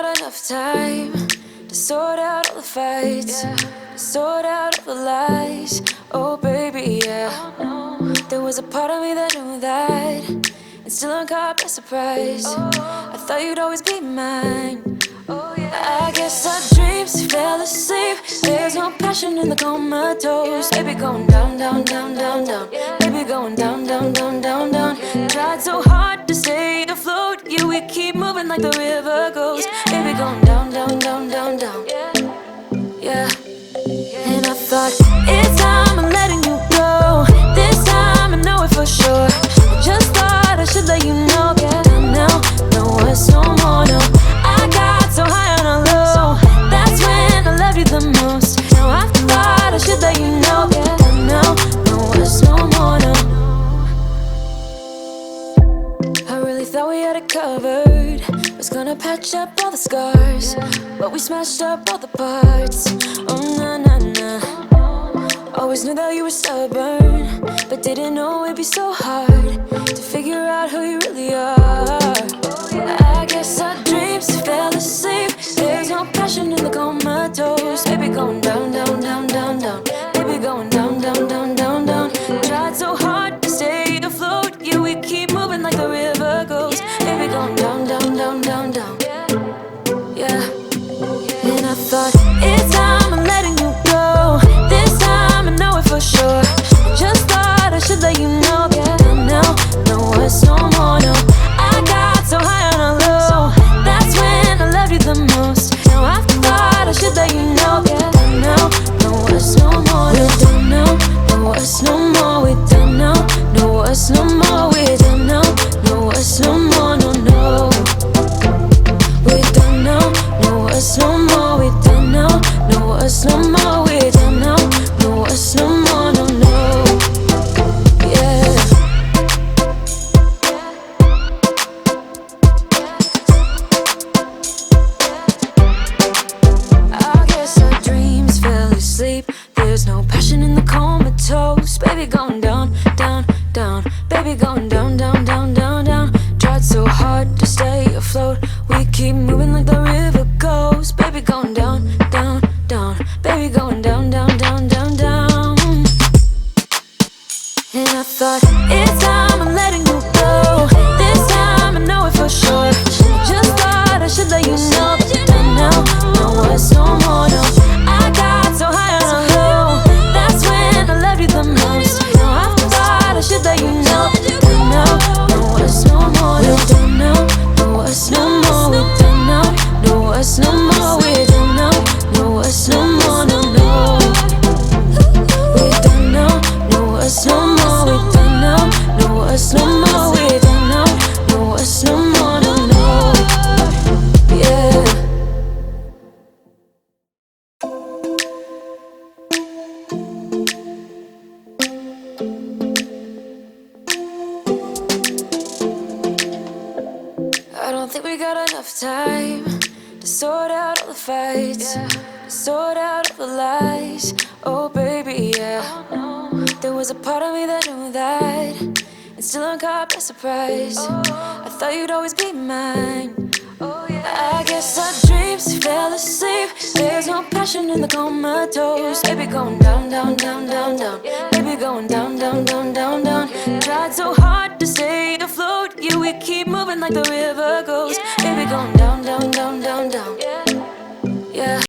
got enough time to sort out all the fights, to sort out all the lies. Oh baby, yeah. There was a part of me that knew that, and still I'm caught by surprise. I thought you'd always be mine. I guess our dreams fell asleep. There's no passion in the comatose. Baby going down, down, down, down, down. Baby going down, down, down, down, down. Tried so hard to stay afloat. Yeah, we keep moving like the river goes. Baby going down, down, down, down, down. Yeah. And I thought, it's time I'm letting you go. This time I know it for sure. I just thought I should let you know. Yeah, now, no words, no more, no. I got so high on a low. That's when I loved you the most. Now I thought I should let you know. Yeah, now, no words, no more, no. I really thought we had it covered. Was gonna patch up all the scars, but we smashed up all the parts. Oh na na na. Always knew that you were stubborn, but didn't know it'd be so hard to figure out who you really are. I guess our dreams fell asleep. There's no passion in the comatose. Baby going down, down, down, down, down. Baby going down, down, down, down, down. Tried so hard to stay afloat. Yeah, we keep moving like the river goes. Baby going down, down, down, down, down. Yeah. And I thought, it's time I'm letting you go. This time I know it for sure. Just thought I should let you know. Yeah, now, no words, no more, no. I got so high on a low. That's when I loved you the most. Now I thought I should let you know. Yeah, now, no words, no more. We don't know, no words, no more. We don't know, no words, no more. We don't know, no words, no more, no, no. We don't know, no words, no more. We don't know, no words, no more. We don't know, no words, no more, no, no. Yeah. I guess our dreams fell asleep. There's no passion in the comatose. Baby going down, down, down. Baby going down, down, down, down, down. Tried so hard to stay afloat. We keep moving like the river goes. Baby going down, down, down. Baby going down, down, down, down, down. And I thought, it's time I'm letting you go. This time I know it for sure. Just thought I should let you know. And now, no words, no more, no. I got so high on a low. That's when I loved you the most. Now I thought I should let you know. And now, no words, no more, no. We don't know, no words, no more. We don't know, no words, no more. We don't know, no words, no more, no, no. We don't know, no words, no more. We don't know, no words, no more. We don't know, no words, no more, no, no. Yeah. I don't think we got enough time to sort out all the fights, to sort out all the lies. Oh baby, yeah. There was a part of me that knew that, and still I'm caught by surprise. I thought you'd always be mine. I guess our dreams fell asleep. There's no passion in the comatose. Baby going down, down, down, down, down. Baby going down, down, down, down, down. Tried so hard to stay afloat. Yeah, we keep moving like the river goes. Baby going down, down, down, down, down.